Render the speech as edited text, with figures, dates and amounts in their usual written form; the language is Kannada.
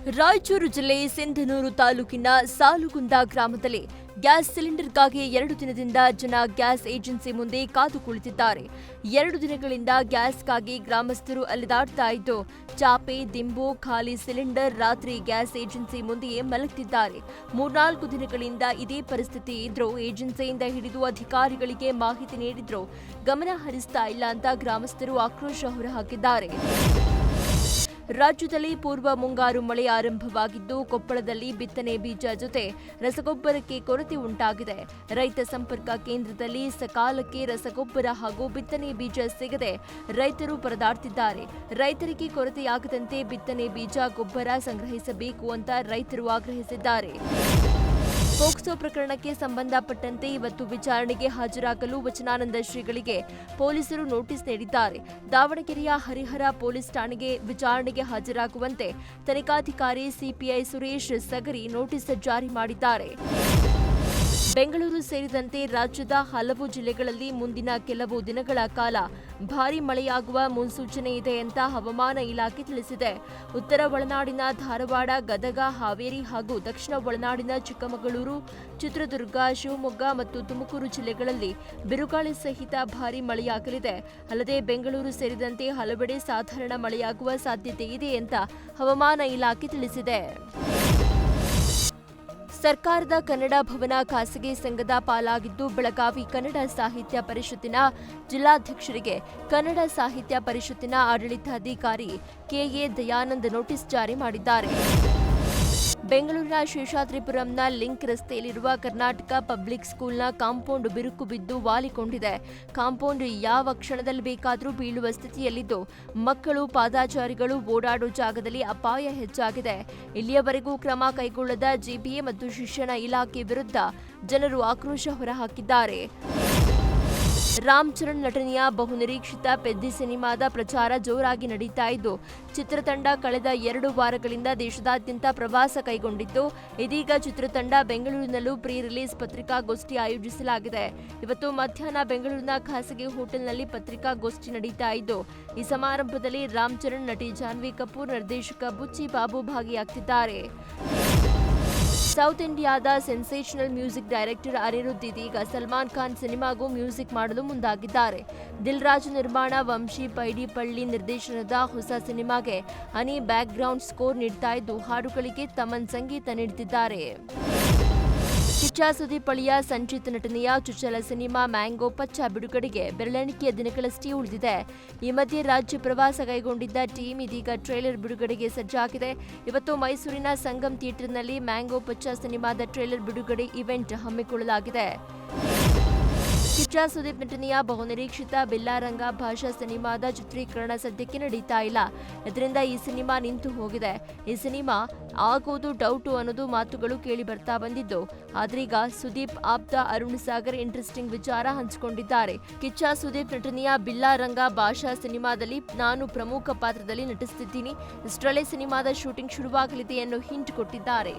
ರಾಯಚೂರು ಜಿಲ್ಲೆ ಸಿಂಧನೂರು ತಾಲೂಕಿನ ಸಾಲುಗುಂದ ಗ್ರಾಮದಲ್ಲಿ ಗ್ಯಾಸ್ ಸಿಲಿಂಡರ್ಗಾಗಿ 2 ದಿನದಿಂದ ಜನ ಗ್ಯಾಸ್ ಏಜೆನ್ಸಿ ಮುಂದೆ ಕಾದು ಕುಳಿತಿದ್ದಾರೆ. 2 ದಿನಗಳಿಂದ ಗ್ಯಾಸ್ಗಾಗಿ ಗ್ರಾಮಸ್ಥರು ಅಲೆದಾಡ್ತಾ ಇದ್ದು, ಚಾಪೆ, ದಿಂಬು, ಖಾಲಿ ಸಿಲಿಂಡರ್ ರಾತ್ರಿ ಗ್ಯಾಸ್ ಏಜೆನ್ಸಿ ಮುಂದೆಯೇ ಮಲಗ್ತಿದ್ದಾರೆ. 3-4 ದಿನಗಳಿಂದ ಇದೇ ಪರಿಸ್ಥಿತಿ ಇದ್ರೂ ಏಜೆನ್ಸಿಯಿಂದ ಹಿಡಿದು ಅಧಿಕಾರಿಗಳಿಗೆ ಮಾಹಿತಿ ನೀಡಿದ್ರು ಗಮನ ಹರಿಸ್ತಾ ಇಲ್ಲ ಅಂತ ಗ್ರಾಮಸ್ಥರು ಆಕ್ರೋಶ ಹೊರಹಾಕಿದ್ದಾರೆ. ರಾಜ್ಯದಲ್ಲಿ ಪೂರ್ವ ಮುಂಗಾರು ಮಳೆ ಆರಂಭವಾಗಿದ್ದು, ಕೊಪ್ಪಳದಲ್ಲಿ ಬಿತ್ತನೆ ಬೀಜ ಜೊತೆ ರಸಗೊಬ್ಬರಕ್ಕೆ ಕೊರತೆ ಉಂಟಾಗಿದೆ. ರೈತ ಸಂಪರ್ಕ ಕೇಂದ್ರದಲ್ಲಿ ಸಕಾಲಕ್ಕೆ ರಸಗೊಬ್ಬರ ಹಾಗೂ ಬಿತ್ತನೆ ಬೀಜ ಸಿಗದೆ ರೈತರು ಪರದಾಡ್ತಿದ್ದಾರೆ. ರೈತರಿಗೆ ಕೊರತೆಯಾಗದಂತೆ ಬಿತ್ತನೆ ಬೀಜ, ಗೊಬ್ಬರ ಸಂಗ್ರಹಿಸಬೇಕು ಅಂತ ರೈತರು ಆಗ್ರಹಿಸಿದ್ದಾರೆ. ಪೋಕ್ಸೋ ಪ್ರಕರಣಕ್ಕೆ ಸಂಬಂಧಪಟ್ಟಂತೆ ಇವತ್ತು ವಿಚಾರಣೆಗೆ ಹಾಜರಾಗಲು ವಚನಾನಂದ ಶ್ರೀಗಳಿಗೆ ಪೊಲೀಸರು ನೋಟಿಸ್ ನೀಡಿದ್ದಾರೆ. ದಾವಣಗೆರೆಯ ಹರಿಹರ ಪೊಲೀಸ್ ಠಾಣೆಗೆ ವಿಚಾರಣೆಗೆ ಹಾಜರಾಗುವಂತೆ ತನಿಖಾಧಿಕಾರಿ ಸಿಪಿಐ ಸುರೇಶ್ ಸಗರಿ ನೋಟಿಸ್ ಜಾರಿ ಮಾಡಿದ್ದಾರೆ. ಬೆಂಗಳೂರು ಸೇರಿದಂತೆ ರಾಜ್ಯದ ಹಲವು ಜಿಲ್ಲೆಗಳಲ್ಲಿ ಮುಂದಿನ ಕೆಲವು ದಿನಗಳ ಕಾಲ ಭಾರೀ ಮಳೆಯಾಗುವ ಮುನ್ಸೂಚನೆ ಇದೆ ಅಂತ ಹವಾಮಾನ ಇಲಾಖೆ ತಿಳಿಸಿದೆ. ಉತ್ತರ ಒಳನಾಡಿನ ಧಾರವಾಡ, ಗದಗ, ಹಾವೇರಿ ಹಾಗೂ ದಕ್ಷಿಣ ಒಳನಾಡಿನ ಚಿಕ್ಕಮಗಳೂರು, ಚಿತ್ರದುರ್ಗ, ಶಿವಮೊಗ್ಗ ಮತ್ತು ತುಮಕೂರು ಜಿಲ್ಲೆಗಳಲ್ಲಿ ಬಿರುಗಾಳಿ ಸಹಿತ ಭಾರೀ ಮಳೆಯಾಗಲಿದೆ. ಅಲ್ಲದೆ ಬೆಂಗಳೂರು ಸೇರಿದಂತೆ ಹಲವೆಡೆ ಸಾಧಾರಣ ಮಳೆಯಾಗುವ ಸಾಧ್ಯತೆ ಇದೆ ಅಂತ ಹವಾಮಾನ ಇಲಾಖೆ ತಿಳಿಸಿದೆ. ಸರ್ಕಾರದ ಕನ್ನಡ ಭವನ ಖಾಸಗಿ ಸಂಘದ ಪಾಲಾಗಿದ್ದು, ಬೆಳಗಾವಿ ಕನ್ನಡ ಸಾಹಿತ್ಯ ಪರಿಷತ್ತಿನ ಜಿಲ್ಲಾಧ್ಯಕ್ಷರಿಗೆ ಕನ್ನಡ ಸಾಹಿತ್ಯ ಪರಿಷತ್ತಿನ ಆಡಳಿತಾಧಿಕಾರಿ ಕೆಎ ದಯಾನಂದ್ ನೋಟಿಸ್ ಜಾರಿ ಮಾಡಿದ್ದಾರೆ. ಬೆಂಗಳೂರಿನ ಶೇಷಾದ್ರಿಪುರಂನ ಲಿಂಕ್ ರಸ್ತೆಯಲ್ಲಿರುವ ಕರ್ನಾಟಕ ಪಬ್ಲಿಕ್ ಸ್ಕೂಲ್ನ ಕಾಂಪೌಂಡ್ ಬಿರುಕು ಬಿದ್ದು ವಾಲಿಕೊಂಡಿದೆ. ಕಾಂಪೌಂಡ್ ಯಾವ ಕ್ಷಣದಲ್ಲಿ ಬೇಕಾದರೂ ಬೀಳುವ ಸ್ಥಿತಿಯಲ್ಲಿದ್ದು, ಮಕ್ಕಳು, ಪಾದಾಚಾರಿಗಳು ಓಡಾಡೋ ಜಾಗದಲ್ಲಿ ಅಪಾಯ ಹೆಚ್ಚಾಗಿದೆ. ಇಲ್ಲಿಯವರೆಗೂ ಕ್ರಮ ಕೈಗೊಳ್ಳದ ಜಿಬಿಎ ಮತ್ತು ಶಿಕ್ಷಣ ಇಲಾಖೆ ವಿರುದ್ಧ ಜನರು ಆಕ್ರೋಶ ಹೊರಹಾಕಿದ್ದಾರೆ. ರಾಮ್ ಚರಣ್ ನಟನೆಯ ಬಹುನಿರೀಕ್ಷಿತ ಪೆದ್ದಿ ಸಿನಿಮಾದ ಪ್ರಚಾರ ಜೋರಾಗಿ ನಡೀತಾ ಇದ್ದು, ಚಿತ್ರತಂಡ ಕಳೆದ 2 ವಾರಗಳಿಂದ ದೇಶದಾದ್ಯಂತ ಪ್ರವಾಸ ಕೈಗೊಂಡಿದ್ದು, ಇದೀಗ ಚಿತ್ರತಂಡ ಬೆಂಗಳೂರಿನಲ್ಲೂ ಪ್ರೀ ರಿಲೀಸ್ ಪತ್ರಿಕಾಗೋಷ್ಠಿ ಆಯೋಜಿಸಲಾಗಿದೆ. ಇವತ್ತು ಮಧ್ಯಾಹ್ನ ಬೆಂಗಳೂರಿನ ಖಾಸಗಿ ಹೋಟೆಲ್ನಲ್ಲಿ ಪತ್ರಿಕಾಗೋಷ್ಠಿ ನಡೀತಾ ಇದ್ದು, ಈ ಸಮಾರಂಭದಲ್ಲಿ ರಾಮ್ ಚರಣ್, ನಟಿ ಜಾನ್ವಿ ಕಪೂರ್, ನಿರ್ದೇಶಕ ಬುಚ್ಚಿ ಬಾಬು ಭಾಗಿಯಾಗ್ತಿದ್ದಾರೆ. ಸೌತ್ ಇಂಡಿಯಾದ ಸೆನ್ಸೇಷನಲ್ ಮ್ಯೂಸಿಕ್ ಡೈರೆಕ್ಟರ್ ಅನಿರುದ್ಧ್ ಇದೀಗ ಸಲ್ಮಾನ್ ಖಾನ್ ಸಿನಿಮಾಗೂ ಮ್ಯೂಸಿಕ್ ಮಾಡಲು ಮುಂದಾಗಿದ್ದಾರೆ. ದಿಲ್ ರಾಜು ನಿರ್ಮಾಣ, ವಂಶಿ ಪೈಡಿಪಳ್ಳಿ ನಿರ್ದೇಶನದ ಹೊಸ ಸಿನಿಮಾಗೆ ಅನಿ ಬ್ಯಾಕ್ ಗ್ರೌಂಡ್ ಸ್ಕೋರ್ ನೀಡ್ತಾ ಇದ್ದು, ಹಾಡುಗಳಿಗೆ ತಮನ್ ಸಂಗೀತ ನೀಡುತ್ತಿದ್ದಾರೆ. ಕಿಚ್ಚ ಸುದೀಪ್ ಅಳಿಯ ಸಂಚಿತ್ ನಟನೆಯ ಚುಚ್ಚಲ ಸಿನಿಮಾ ಮ್ಯಾಂಗೋ ಪಚ್ಚ ಬಿಡುಗಡೆಗೆ ಬೆರಳೆಣಿಕೆಯ ದಿನಗಳಷ್ಟೇ ಉಳಿದಿದೆ. ಈ ಮಧ್ಯೆ ರಾಜ್ಯ ಪ್ರವಾಸ ಕೈಗೊಂಡಿದ್ದ ಟೀಮ್ ಇದೀಗ ಟ್ರೇಲರ್ ಬಿಡುಗಡೆಗೆ ಸಜ್ಜಾಗಿದೆ. ಇವತ್ತು ಮೈಸೂರಿನ ಸಂಗಮ್ ಥಿಯೇಟರ್ನಲ್ಲಿ ಮ್ಯಾಂಗೋ ಪಚ್ಚ ಸಿನಿಮಾದ ಟ್ರೇಲರ್ ಬಿಡುಗಡೆ ಇವೆಂಟ್ ಹಮ್ಮಿಕೊಳ್ಳಲಾಗಿದೆ. ಕಿಚ್ಚ ಸುದೀಪ್ ನಟನೆಯ ಬಹುನಿರೀಕ್ಷಿತ ಬಿಲ್ಲಾರಂಗ ಭಾಷಾ ಸಿನಿಮಾದ ಚಿತ್ರೀಕರಣ ಸದ್ಯಕ್ಕೆ ನಡೀತಾ ಇಲ್ಲ. ಇದರಿಂದ ಈ ಸಿನಿಮಾ ನಿಂತು ಹೋಗಿದೆ. ಈ ಸಿನಿಮಾ ಆಗೋದು ಡೌಟು ಅನ್ನೋದು ಮಾತುಗಳು ಕೇಳಿ ಬರ್ತಾ ಬಂದಿದ್ದು, ಆದ್ರೀಗ ಸುದೀಪ್ ಆಪ್ತ ಅರುಣ್ ಸಾಗರ್ ಇಂಟ್ರೆಸ್ಟಿಂಗ್ ವಿಚಾರ ಹಂಚಿಕೊಂಡಿದ್ದಾರೆ. ಕಿಚ್ಚ ಸುದೀಪ್ ನಟನೆಯ ಬಿಲ್ಲಾರಂಗ ಭಾಷಾ ಸಿನಿಮಾದಲ್ಲಿ ನಾನು ಪ್ರಮುಖ ಪಾತ್ರದಲ್ಲಿ ನಟಿಸುತ್ತಿದ್ದೀನಿ. ಇಷ್ಟರಲ್ಲೇ ಸಿನಿಮಾದ ಶೂಟಿಂಗ್ ಶುರುವಾಗಲಿದೆ ಅನ್ನೋ ಹಿಂಟ್ ಕೊಟ್ಟಿದ್ದಾರೆ.